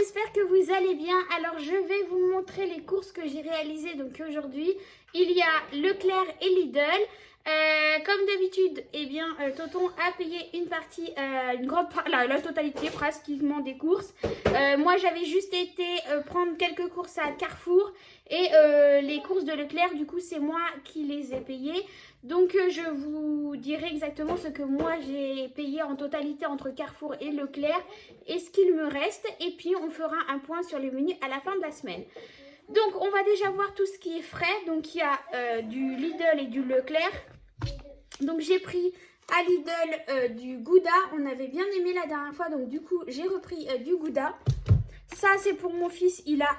j'espère que vous allez bien. Alors je vais vous montrer les courses que j'ai réalisées. Donc aujourd'hui, il y a Leclerc et Lidl. Comme d'habitude, Tonton a payé une partie, une grande part, la totalité pratiquement des courses. Moi j'avais juste été prendre quelques courses à Carrefour et les courses de Leclerc, du coup c'est moi qui les ai payées. Donc je vous dirai exactement ce que moi j'ai payé en totalité entre Carrefour et Leclerc et ce qu'il me reste. Et puis on fera un point sur les menus à la fin de la semaine. Donc on va déjà voir tout ce qui est frais. Donc il y a du Lidl et du Leclerc. Donc j'ai pris à Lidl du Gouda. On avait bien aimé la dernière fois, donc du coup j'ai repris du Gouda. Ça c'est pour mon fils, il a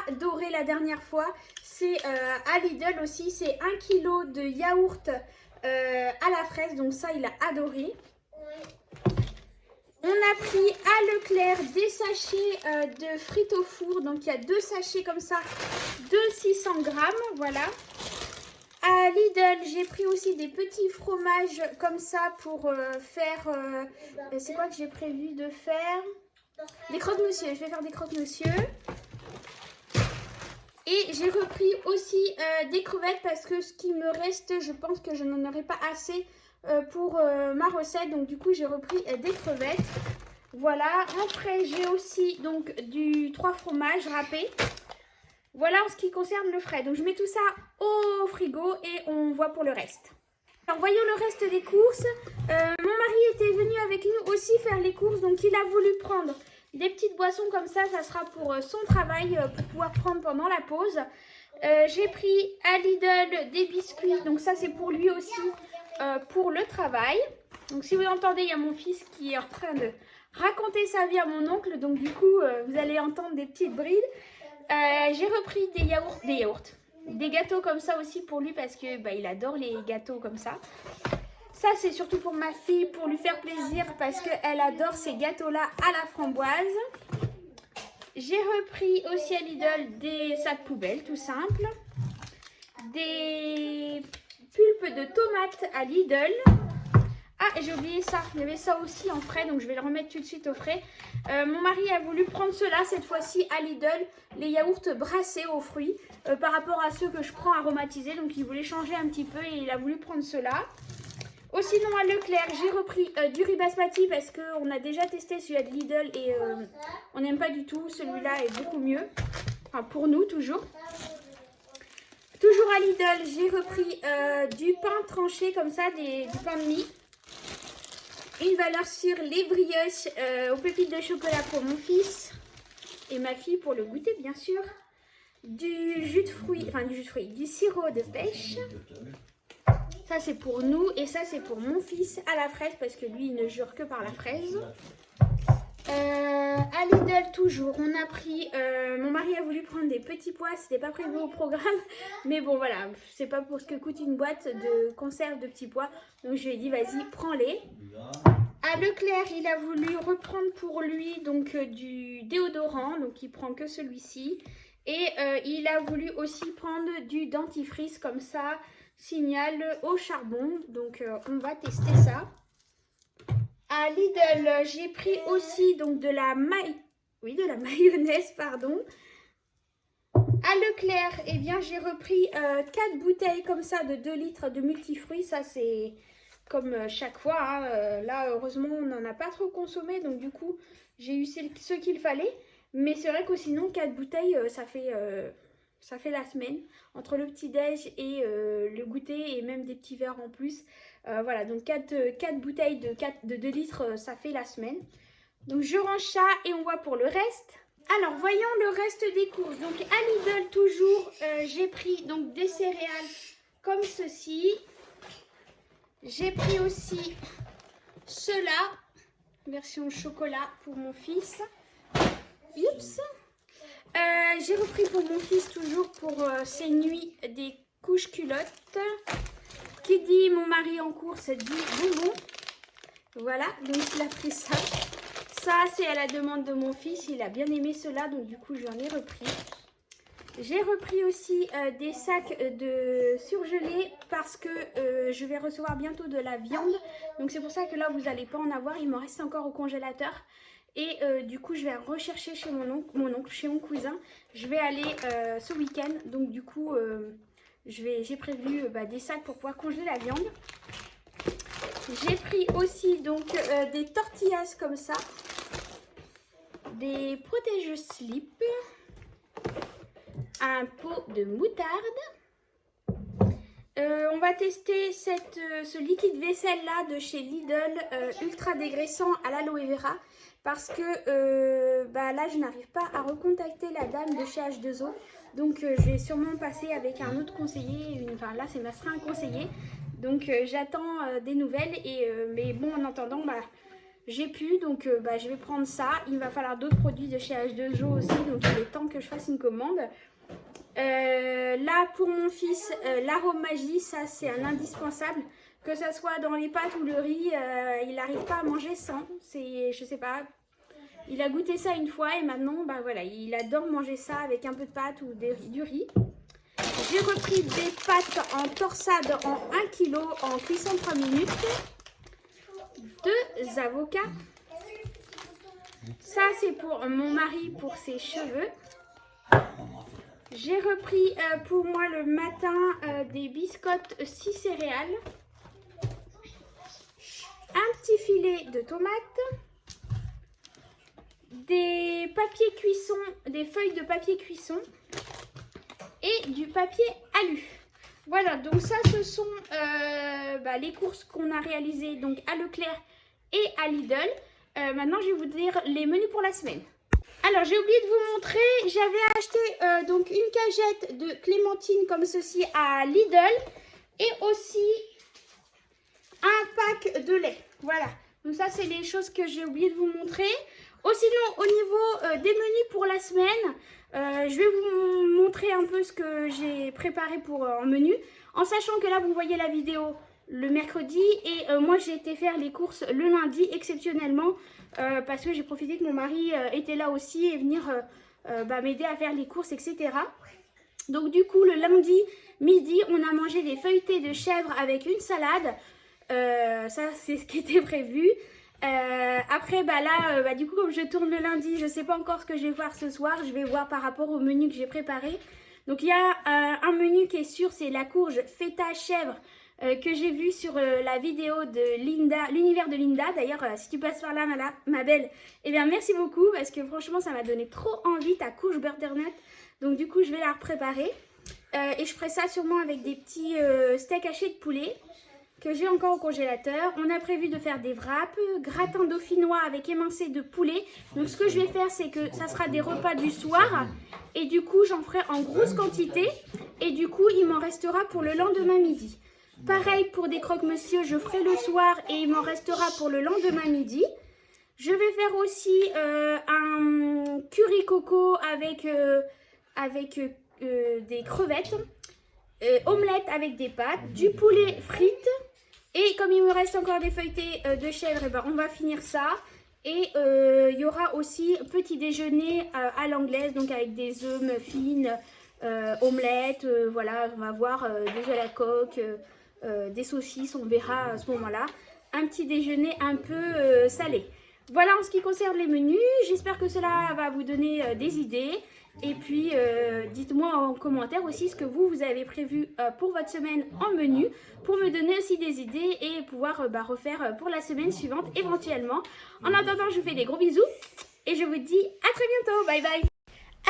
adoré la dernière fois. C'est à Lidl aussi, c'est 1 kg de yaourt à la fraise, donc ça il a adoré. On a pris à Leclerc des sachets de frites au four, donc il y a 2 sachets comme ça de 600 grammes, voilà. À Lidl, j'ai pris aussi des petits fromages comme ça pour faire... c'est quoi que j'ai prévu de faire? Des croque-monsieur. Je vais faire des croque-monsieur. Et j'ai repris aussi des crevettes parce que ce qui me reste, je pense que je n'en aurai pas assez pour ma recette. Donc du coup, j'ai repris des crevettes. Voilà. En frais, j'ai aussi donc du 3 fromages râpés. Voilà en ce qui concerne le frais. Donc je mets tout ça au frigo et on voit pour le reste. Alors voyons le reste des courses. Mon mari était venu avec nous aussi faire les courses. Donc il a voulu prendre des petites boissons comme ça. Ça sera pour son travail, pour pouvoir prendre pendant la pause. J'ai pris à Lidl des biscuits. Donc ça c'est pour lui aussi, pour le travail. Donc si vous entendez, il y a mon fils qui est en train de raconter sa vie à mon oncle. Donc du coup, vous allez entendre des petites brides. J'ai repris des gâteaux comme ça aussi pour lui parce que il adore les gâteaux comme ça. Ça c'est surtout pour ma fille, pour lui faire plaisir parce qu'elle adore ces gâteaux là à la framboise. J'ai repris aussi à Lidl des sacs poubelles tout simple. Des pulpes de tomates à Lidl. Ah, j'ai oublié ça, il y avait ça aussi en frais, donc je vais le remettre tout de suite au frais. Mon mari a voulu prendre cela, cette fois-ci à Lidl, les yaourts brassés aux fruits, par rapport à ceux que je prends aromatisés, donc il voulait changer un petit peu et il a voulu prendre cela. Aussi, sinon à Leclerc, j'ai repris du riz basmati parce qu'on a déjà testé celui-là de Lidl et on n'aime pas du tout, celui-là est beaucoup mieux, enfin pour nous toujours. Toujours à Lidl, j'ai repris du pain tranché comme ça, du pain de mie. Une valeur sur les brioches aux pépites de chocolat pour mon fils et ma fille pour le goûter bien sûr. Du jus de fruits, du sirop de pêche. Ça c'est pour nous et ça c'est pour mon fils à la fraise parce que lui il ne jure que par la fraise. À Lidl toujours, on a pris, mon mari a voulu prendre des petits pois, c'était pas prévu au programme, mais bon voilà, c'est pas pour ce que coûte une boîte de conserve de petits pois, donc je lui ai dit vas-y prends-les. À Leclerc, il a voulu reprendre pour lui donc du déodorant, donc il prend que celui-ci, et il a voulu aussi prendre du dentifrice comme ça, Signal au charbon, donc on va tester ça. À Lidl, j'ai pris aussi donc de la mayonnaise, pardon. À Leclerc, eh bien, j'ai repris 4 bouteilles comme ça de 2 litres de multifruits. Ça, c'est comme chaque fois. Hein. Là, heureusement, on n'en a pas trop consommé. Donc, du coup, j'ai eu ce qu'il fallait. Mais c'est vrai que sinon, 4 bouteilles, ça fait la semaine. Entre le petit-déj et le goûter et même des petits verres en plus. Voilà, donc 4 bouteilles de 2 litres, ça fait la semaine. Donc je range ça et on voit pour le reste. Alors voyons le reste des courses. Donc à Lidl toujours, j'ai pris donc des céréales comme ceci. J'ai pris aussi cela, version chocolat pour mon fils. Oups. J'ai repris pour mon fils toujours pour ses nuits des couches culottes. Qui dit mon mari en course dit bonbon. Voilà, donc il a pris ça. Ça, c'est à la demande de mon fils. Il a bien aimé cela, donc du coup, j'en ai repris. J'ai repris aussi des sacs de surgelés parce que je vais recevoir bientôt de la viande. Donc c'est pour ça que là, vous n'allez pas en avoir. Il m'en reste encore au congélateur. Et du coup, je vais rechercher chez mon oncle, chez mon cousin. Je vais aller ce week-end. Donc du coup, j'ai prévu des sacs pour pouvoir congeler la viande. J'ai pris aussi donc des tortillas comme ça. Des protège slip. Un pot de moutarde. On va tester ce liquide vaisselle là de chez Lidl ultra dégraissant à l'aloe vera parce que là je n'arrive pas à recontacter la dame de chez H2O, donc je vais sûrement passer avec un autre conseiller, là ça sera un conseiller, donc j'attends des nouvelles mais bon, en attendant j'ai pu, donc je vais prendre ça. Il va falloir d'autres produits de chez H2O aussi, donc il est temps que je fasse une commande. Là pour mon fils, l'arôme magie, ça c'est un indispensable, que ça soit dans les pâtes ou le riz, il n'arrive pas à manger sans, je sais pas, il a goûté ça une fois et maintenant voilà, il adore manger ça avec un peu de pâtes ou du riz. J'ai repris des pâtes en torsade en 1 kg en cuisson 3 minutes, 2 avocats, ça c'est pour mon mari pour ses cheveux. J'ai repris pour moi le matin des biscottes 6 céréales, un petit filet de tomates, des papiers cuisson, des feuilles de papier cuisson et du papier alu. Voilà, donc ça ce sont les courses qu'on a réalisées donc à Leclerc et à Lidl. Maintenant je vais vous dire les menus pour la semaine. Alors j'ai oublié de vous montrer, j'avais acheté donc une cagette de clémentine comme ceci à Lidl et aussi un pack de lait. Voilà, donc ça c'est les choses que j'ai oublié de vous montrer. Sinon au niveau des menus pour la semaine, je vais vous montrer un peu ce que j'ai préparé pour en menu. En sachant que là vous voyez la vidéo le mercredi et moi j'ai été faire les courses le lundi exceptionnellement parce que j'ai profité que mon mari était là aussi et venir m'aider à faire les courses, etc. Donc du coup le lundi midi on a mangé des feuilletés de chèvre avec une salade, ça c'est ce qui était prévu. Après du coup comme je tourne le lundi, je sais pas encore ce que je vais voir ce soir, je vais voir par rapport au menu que j'ai préparé. Donc il y a un menu qui est sûr, c'est la courge feta chèvre que j'ai vu sur la vidéo de Linda, l'univers de Linda. D'ailleurs, si tu passes par là, ma belle, eh bien merci beaucoup parce que franchement, ça m'a donné trop envie ta courge butternut. Donc du coup, je vais la préparer et je ferai ça sûrement avec des petits steaks hachés de poulet que j'ai encore au congélateur. On a prévu de faire des wraps, gratin dauphinois avec émincé de poulet. Donc ce que je vais faire, c'est que ça sera des repas du soir et du coup, j'en ferai en grosse quantité et du coup, il m'en restera pour le lendemain midi. Pareil pour des croque-monsieur, je ferai le soir et il m'en restera pour le lendemain midi. Je vais faire aussi un curry coco avec des crevettes, omelette avec des pâtes, du poulet frites. Et comme il me reste encore des feuilletés de chèvre, on va finir ça. Et il y aura aussi petit déjeuner à l'anglaise, donc avec des œufs muffins, omelette, voilà, on va voir des œufs à la coque. Des saucisses, on verra à ce moment-là. Un petit déjeuner un peu salé. Voilà en ce qui concerne les menus. J'espère que cela va vous donner des idées. Et puis, dites-moi en commentaire aussi ce que vous avez prévu pour votre semaine en menu. Pour me donner aussi des idées et pouvoir refaire pour la semaine suivante éventuellement. En attendant, je vous fais des gros bisous. Et je vous dis à très bientôt. Bye bye.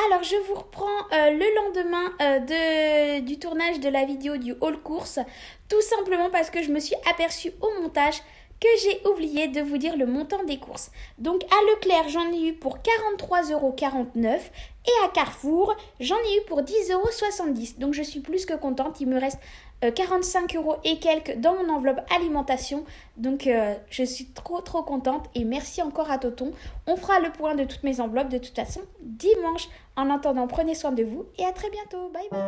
Alors je vous reprends le lendemain du tournage de la vidéo du haul course, tout simplement parce que je me suis aperçue au montage que j'ai oublié de vous dire le montant des courses. Donc à Leclerc j'en ai eu pour 43,49 € et à Carrefour j'en ai eu pour 10,70 €. Donc je suis plus que contente, il me reste 45 € et quelques dans mon enveloppe alimentation. Donc je suis trop contente et merci encore à Toton. On fera le point de toutes mes enveloppes de toute façon dimanche. En attendant, prenez soin de vous et à très bientôt. Bye bye.